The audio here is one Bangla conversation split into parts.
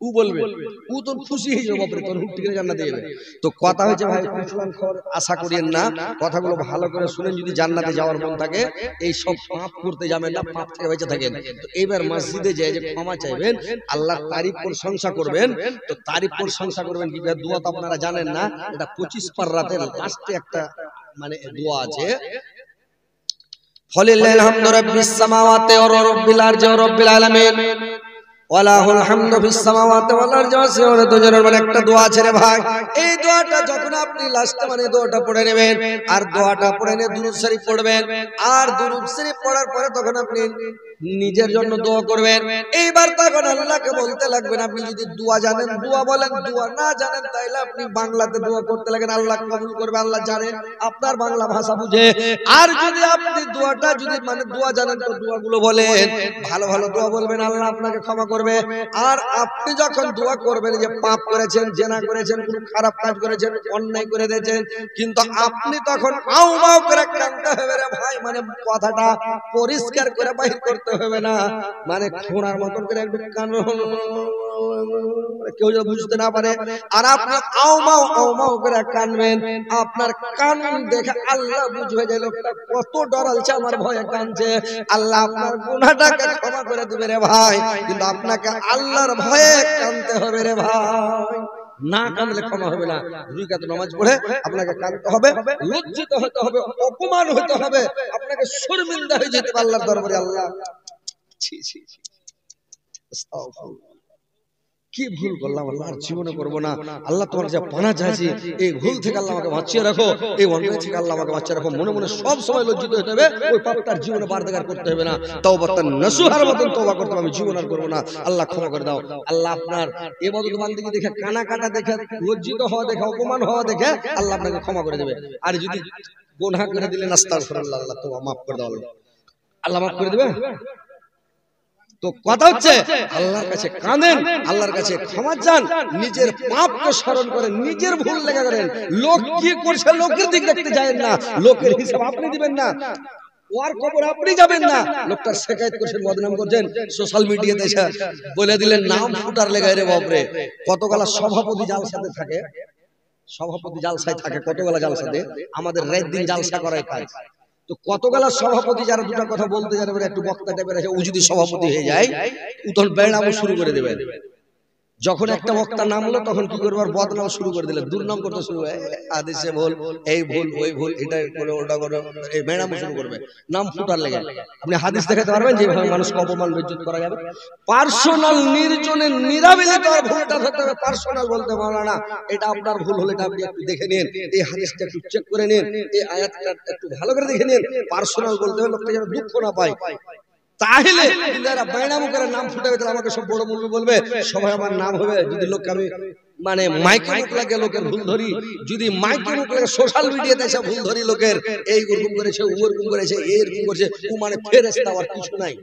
ও বলবে, ও তো খুশি হয়ে যাবে, বাপরে তোর হুট থেকে জান্নাতে যাবে। তো কথা হচ্ছে ভাই, কুশলাম খাওয়ার আশা করিয়েন না, কথাগুলো ভালো করে শুনেন। যদি জান্নাতে যাওয়ার মন থাকে এই সব পাপ করতে যাবেন না, পাপ থেকে বেঁচে থাকেন। তো এইবার মসজিদে যে ক্ষমা চাইবেন, আল্লাহর তারিফ প্রশংসা করবেন। তো তারিফ প্রশংসা করবেন কি দোয়া তো আপনারা জানেন না, এটা 25 পার রাতের লাস্টে একটা মানে দোয়া আছে। ফলিল্লাহিল হামদু রাব্বিস সামাওয়াতি ওয়া রাব্বিল আরজি ওয়া রাব্বিল আলামিন ওয়ালাহুল হামদু ফিস সামাওয়াতি ওয়াল আরজি ওয়া সিওয়াল দুজনের মানে একটা দোয়া আছে রে ভাই। এই দোয়াটা যখন আপনি লাস্টে মানে দোয়াটা পড়ে নেবেন, আর দোয়াটা পড়ে নিয়ে দুরূদ শরীফ পড়বেন, আর দুরূদ শরীফ পড়ার পরে তখন আপনি নিজের জন্য দোয়া করবেন। এইবার তখন আল্লাহকে বলতে লাগবেন, আপনি যদি দোয়া জানেন দোয়া বলেন, দোয়া না জানেন তাইলে আপনি বাংলাতে দোয়া করতে লাগেন, আল্লাহ কবুল করবে, আল্লাহ জানেন, আপনার বাংলা ভাষা বুঝে। আর যদি আপনি দোয়াটা যদি মানে দোয়া জানেন তো দোয়াগুলো বলেন, ভালো ভালো দোয়া বলবেন, আল্লাহ আপনাকে ক্ষমা করবে। আর আপনি যখন দোয়া করবেন, যে পাপ করেছেন, জেনা করেছেন, কোনো খারাপ কাজ করেছেন, অন্যায় করে দিয়েছেন, কিন্তু আপনি তখন আউ মাউ করে কাঁদতে হবে রে ভাই, মানে কথাটা পরিষ্কার করে বাহির করতে হবে না, মানে খোঁড়ার মতন করে একটু কান কেউ যেন বুঝতে না পারে। আর আপনি আউ মাউ করে কানবেন, আপনার কান দেখে আল্লাহ বুঝবে যে লোকটা কত ডরালছে, আমার ভয়ে কানছে, আল্লাহ আপনার গুনাহটাকে ক্ষমা করে দিবে রে ভাই। কিন্তু আপনাকে আল্লাহর ভয়ে কানতে হবে রে ভাই, না কানলে ক্ষমা হবে না। 2 রাকাত নামাজ পড়ে আপনাকে কানতে হবে, লজ্জিত হতে হবে, অপমান হতে হবে, আপনাকে শর্মিন্দা হয়ে যেতে হবে আল্লাহর দরবারে। আল্লাহ কি ভুল করলাম, আল্লাহ আর জীবনে করবো না, আল্লাহ তোমার যা পানা চাইছি, এই ভুল থেকে আল্লাহ আমাকে বাঁচিয়ে রাখো, এই অন্যায় থেকে আল্লাহ আমাকে বাঁচিয়ে রাখো। মনে মনে সব সময় লজ্জিত হতে হবে, ওই পাপটার জীবনে বারবার করতে হবে না, তাওবাতান নাসুহার মতন তওবা করতে হবে, আমি জীবন আর করবো না, আল্লাহ ক্ষমা করে দাও। আল্লাহ আপনার ইবাদত বান্দেগী দেখে, কানা কাটা দেখে, লজ্জিত হওয়া দেখে, অপমান হওয়া দেখে আল্লাহ আপনাকে ক্ষমা করে দেবে। আর যদি গুনাহ করে দিলেন আস্তাগফিরুল্লাহ, আল্লাহ তো মাফ করে দাও, আল্লাহ মাফ করে দেবে। তো কথা হচ্ছে আল্লাহর কাছে কাঁদেন, আল্লাহর কাছে ক্ষমা চান, নিজের পাপকে স্মরণ করেন, নিজের ভুল লেখা করেন। লোক কি করছে লোকের দিক দেখতে যাবেন না, লোকের হিসাব আপনি দিবেন না, ওর খবর আপনি যাবেন না। লোকটার শিকায়ত করছেন, বদনাম করছেন, সোশ্যাল মিডিয়াতে এসে বলে দিলেন, নাম ফুটার লেগায় রে বাপরে। কতগুলা সভাপতি জালসাতে থাকে, সভাপতি জালসায় থাকে, কতগুলা জালসাতে আমাদের রাত দিন জালসা করায় কাজ। তো কতগুলা সভাপতি যারা দুটা কথা বলতে জানে, একটু বক্তা টাইপের আছে, ও যদি সভাপতি হয়ে যায় উতন বেড়ামো শুরু করে দেবে। যখন একটা বক্তা নামলো তখন কি করবে, বদনাম শুরু করে দিলে, দুর্নাম করতে শুরু হয়, আদেশে ভুল, এই ভুল, ওই ভুল, এটা করে ওটা করে, এই বেড়ামো শুরু করবে, নাম ফুটার লেগে। আপনি হাদিস দেখাতে পারবেন যেভাবে মানুষকে অপমান বেজ্জত করা যাবে? পার্সোনাল নির্জনে নিরাবিলি তো ভুলটা ধরতে হবে, পার্সোনাল বলতে পারবে না, এটা আপনার ভুল হলে আপনি একটু দেখে নিন, এই হাদিসটা একটু চেক করে নিন, এই আয়াতটা একটু ভালো করে দেখে নিন। পার্সোনাল বলতে হবে, লোকটা যেন দুঃখ না পায়। তাহলে বাইনামো করে নাম ফুটে গেলে আমাকে সব বড় মুরব্বি বলবে, সবাই আমার নাম হবে। যদি লোককে আমি মানে মাইকে মুখ লাগে লোকের ভুল ধরি, যদি মাইকে মুখ লাগে সোশ্যাল মিডিয়াতে এসে ভুল ধরি লোকের, এই ওরকম করেছে, ওরকম করেছে, এরকম করেছে, ও মানে ফেরেশতা আর কিছু নাই।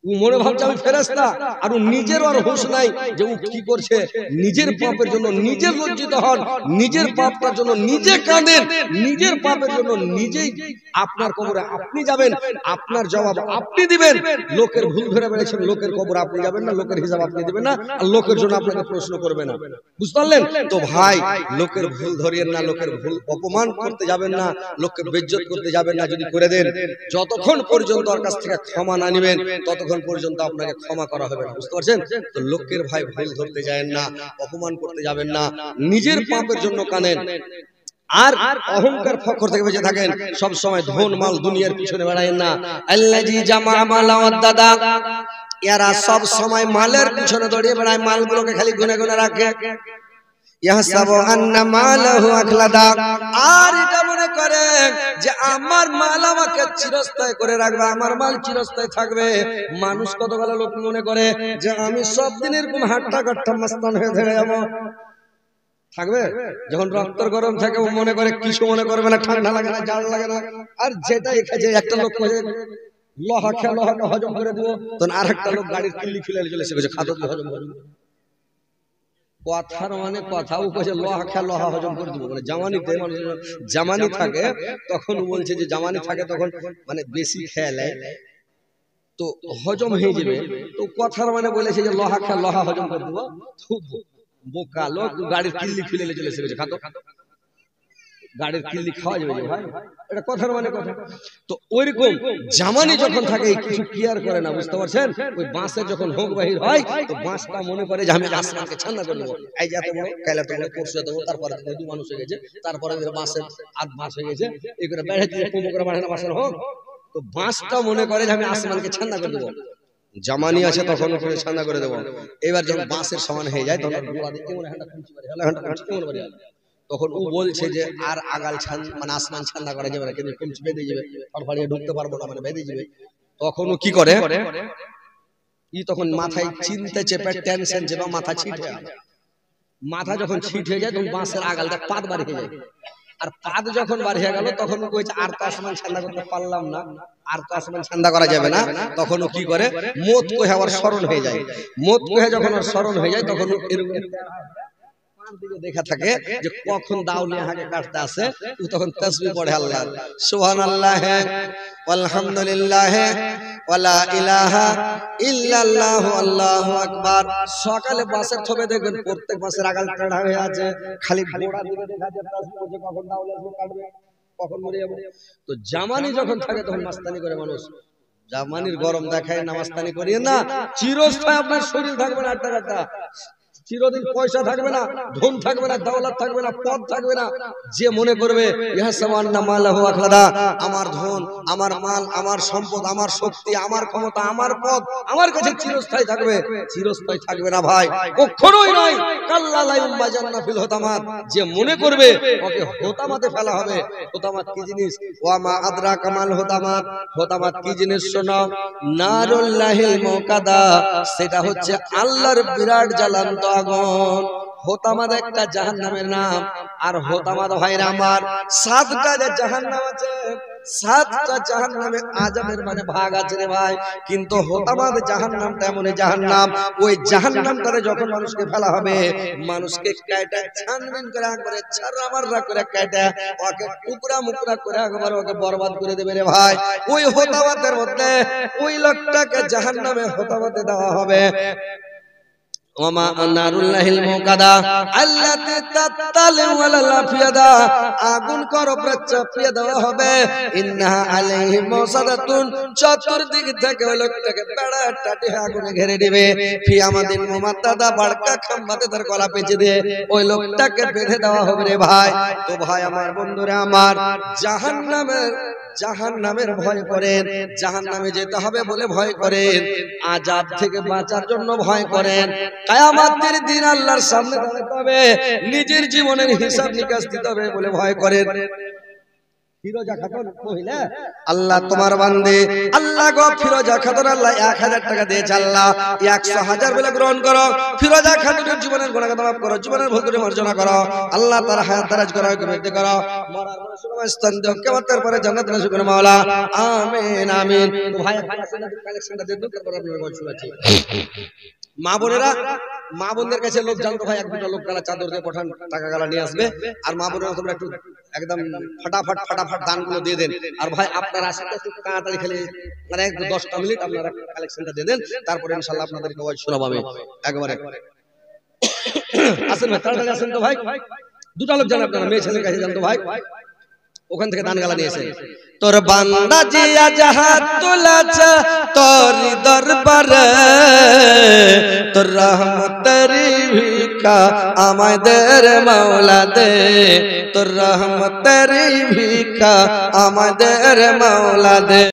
ও মনে ভাবছে আমি ফেরেশতা, আর ও নিজের আর হুঁশ নাই যে ও কি করছে। নিজের পাপের জন্য নিজে লজ্জিত হন, নিজের পাপটার জন্য নিজে কাঁদেন, নিজের পাপের জন্য নিজেই আপনার কবরে আপনি যাবেন, আপনার জবাব আপনি দিবেন। লোকের ভুল ধরে বেড়েছেন, লোকের কবরে আপনি যাবেন না, লোকের হিসাব আপনি দিবেন না, আর লোকের জন্য আপনাকে প্রশ্ন করবে না। বুঝতে পারলেন তো ভাই? লোকের ভুল ধরিয়েন না, লোকের ভুল অপমান করতে যাবেন না, লোককে বেজ্জত করতে যাবেন না। যদি করে দেন, যতক্ষণ পর্যন্ত ওর কাছ থেকে ক্ষমা না নিবেন ততক্ষণ পর্যন্ত আপনাকে ক্ষমা করা হবে না। বুঝতে পারছেন তো? লোকের ভাই ভুল ধরতে যাবেন না, অপমান করতে যাবেন না, নিজের পাপের জন্য কানেন। আর অহংকার ফখর থেকে বেঁচে থাকেন, সব সময় ধন মাল দুনিয়ার পিছনে বেড়ায়েন না। আল্লাজি জামা মালা ওয়াদাদা, এরা সব সময় মালের পিছনে দৌড়িয়ে বেড়ায়, মালগুলোকে খালি গুনে গুনে রাখে। ইয়াহসাবু আন্না মালাহু আখলাদা, আর এটা মনে করে যে আমার মাল আমাকে চিরস্থায়ী করে রাখবে, আমার মাল চিরস্থায়ী থাকবে। মানুষ কতগুলো লোক মনে করে যে আমি সব দিন এরকম হাট্টা কাট্টা মাস্তান হয়ে ধরে যাবো, থাকবে। যখন রক্তর গরম থাকে ও মনে করে কিছু মনে করবে না, ঠান্ডা লাগে না, জাল লাগে না। আর যেটাই খাচ্ছে, একটা লোক লোহা খেয়ে লোহাটা হজম করে দিব, তখন আর একটা লোক গাড়ির কিল্লি খুলে চলে এসে খাদ্য হজম করে দিব। কথার মানে কথা, ও কইছে লোহা খেয়ে লোহা হজম করে দিব। মানে জামানিতে জামানি থাকে, তখন বলছে যে জামানি থাকে তখন মানে বেশি খেয়ে নেয়, তো হজম হয়ে যাবে। তো কথার মানে বলেছে যে লোহা খা লোহা হজম করে দেবো। বোকা লোক গাড়ির কিল্লি খুলে চলে এসেছে, খাতো গাড়ির কিল্লি খাওয়া যাবে ভাই, এটা কথার মানে কথা। তো ওইরকম জামানি যখন থাকে কিছু কেয়ার করে না, বুঝতে পারছেন? ওই বাঁশের যখন হোক বাহির হয় তো বাঁশটা মনে করে যে আমি আসমানকে ছান্না করে দেবো, এই যে এত বড় কাইলা তো পরশু দেবো, তারপরে দু মানুষ হয়ে গেছে, তারপরে বাঁশের আধ বাঁশ হয়ে গেছে, এই করে বেড়ে দিয়ে কুমো করে বাড়ে না বাঁশের হোক। তো বাঁশটা মনে করে যে আমি আসমানকে ছান্না করে দেবো, জামানি আছে তখন করে ছান্না করে দেবো। এবার যখন বাঁশের সমান হয়ে যায় তখন তখন ও বলছে যে আর আগাল মানে আসমান ছান্না করা যাবে না, কিন্তু কমছে বেঁধে যাবে, ফাড়ফাড়িয়ে ঢুকতে পারবো না, মানে বেঁধে যাবে। তখন ও কি করে, তখন মাথায় চিন্তা চেপে টেনশন চেপে মাথা ছিট হয়ে যায়। মাথা যখন ছিট হয়ে যায় তখন বাঁশের আগালটা পাত বাড়িয়ে যায়। আর পাত যখন বাড়িয়ে গেল তখন ও কইছে আর তো আসমান ছান্না করতে পারলাম না, আর তো আসমান ছান্না করা যাবে না। তখন ও কি করে, মত কহে আবার স্মরণ হয়ে যায়। মত কহে যখন ওর স্মরণ হয়ে যায় তখন এরকম দেখা থাকে যে কখন দাউলিয়া হাকে কাটতে আসে, তখন তাসবিহ পড়ে আল্লাহ সুবহানাল্লাহ আলহামদুলিল্লাহ ওয়ালা ইলাহা ইল্লাল্লাহু আল্লাহু আকবার। সকালে বাসের থবে দেখবেন প্রত্যেক বাসের আগাল টাড়া হয়ে আছে, খালি গোড়া দিকে দেখা যায় তাসবিহ পড়ছে, কখন দাউলিয়া কাটবে, কখন মরে যাবে। তো জামানি যখন থাকে তখন মাস্তানি করে মানুষ। জামানির গরম দেখায় নামাস্তানি করিয়ে না, চিরস্থায়ী আপনার শরীর থাকবে না, আটটা চিরদিন পয়সা থাকবে না, ধন থাকবে না, দৌলত থাকবে না, পদ থাকবে না। যে মনে করবে ইহা সামান্না মালাহু আখলাদা, আমার ধন, আমার মাল, আমার সম্পদ, আমার শক্তি, আমার ক্ষমতা, আমার পদ আমার কাছে চিরস্থায়ী থাকবে, চিরস্থায়ী থাকবে না ভাই, কখনোই নয়। কাল্লা লা ইউবাজান্না ফিল হুতামাত, যে মনে করবে ওকে হুতামাতে ফেলা হবে। হুতামাত কি জিনিস? ওয়া মা আদরাকা মাল হুতামাত, হুতামাত কি জিনিস শোনো, নারুল্লাহিল মুকাদা, সেটা হচ্ছে আল্লাহর বিরাট জ্বলন্ত আগুন। হোতামাদ একটা জাহান্নামের নাম। আর হোতামাদ ভাইরা আমার 7টা জাহান্নাম আছে, 7টা জাহান্নামে আযাবের মানে ভাগ আছে রে ভাই। কিন্তু হোতামাদ জাহান্নামটা এমন জাহান্নাম, ওই জাহান্নামটারে যখন মানুষকে ফেলা হবে, মানুষকে কাটা ছানবিন করে একবারে ছারমাররা করে কাটা ওকে টুকরা মুকরা করে একবার ওকে বরবাদ করে দেবে রে ভাই। ওই হোতামাদের মধ্যে ওই লোকটাকে জাহান্নামে হোতামাতে দেওয়া হবে। ওমা নারুল্লাহিল মুকাদা আল্লাতি তাতালু আলাল আফিয়াদা, আগুন কর উপরে চাপিয়ে দেওয়া হবে। ইন্নাহা আলাইহিম মুসাদাতুন, চতুর্দিক থেকে ওই লোকটাকে বেড়া টাটি আগুনে ঘিরে দিবে। ফিয়ামাদিন মুমাদ্দাদা, বাড়কা খাম্বাতে তার গলা পেঁচে দিয়ে ওই লোকটাকে বেঁধে দেওয়া হবে রে ভাই। তো ভাই আমার, বন্ধুরা আমার, জাহান্নামের ভয় করেন, জাহান্নামে যেতে হবে বলে ভয় করেন, আযাব থেকে বাঁচার জন্য ভয় করেন, কিয়ামতের দিন আল্লাহর সামনে দাঁড়াতে হবে, নিজের জীবনের হিসাব নিকাশ দিতে হবে বলে ভয় করেন। ফিরোজা খাতুন মহিলা, আল্লাহ তোমার বান্দে, আল্লাহ গো ফিরোজা খাতুন আল্লাহ 1000 টাকা দিয়েছে, আল্লাহ 100,000 বলে গ্রহণ করো। ফিরোজা খাতুনের জীবনের গুনাহ মাফ করো, জীবনের ভুল ত্রুটি মার্জনা করো, আল্লাহ তার হায়াত দারাজ করো, কবুল করো, মরার পরে সুবহান স্থান দাও, কিয়ামতের পরে জান্নাত নসিব করো মাওলা, আমিন আমিন। তো ভাই কালেকশনটা দিয়ে দাও, তারপর আপনাদের বল শুনাচ্ছি। মা বোনেরা, মা বোনদের কাছে লোক জানতো ভাই, এক দুটো লোক গালা চাদর দিয়ে পাঠান, টাকা গালা নিয়ে আসবে। আর মা বোনেরা তোমরা একটু একদম ফটাফট দানগুলো দিয়ে দেন। আর ভাই আপনারা আসলে একটু তাড়াতাড়ি খেলে মানে 10টা মিনিট আপনারা কালেকশনটা দিয়ে দেন, তারপরে ইনশাআল্লাহ আপনাদেরকে ওয়াজ শোনাবো আমি একবারে। আসেন ভাই, তাড়াতাড়ি আসেন তো ভাই। দুটো লোক জানেন আপনারা, মেয়ে ছেলের কাছে জানতো ভাই, ওখান থেকে দান গালা নিয়েছে। তোর বান্দা জিয়া জাহাত তোলাছে তোর দরবারে, তোর রহমতের ভিক্ষা আমাদের মাওলা দে, তোর রহমতের ভিক্ষা আমাদের মাওলা দে।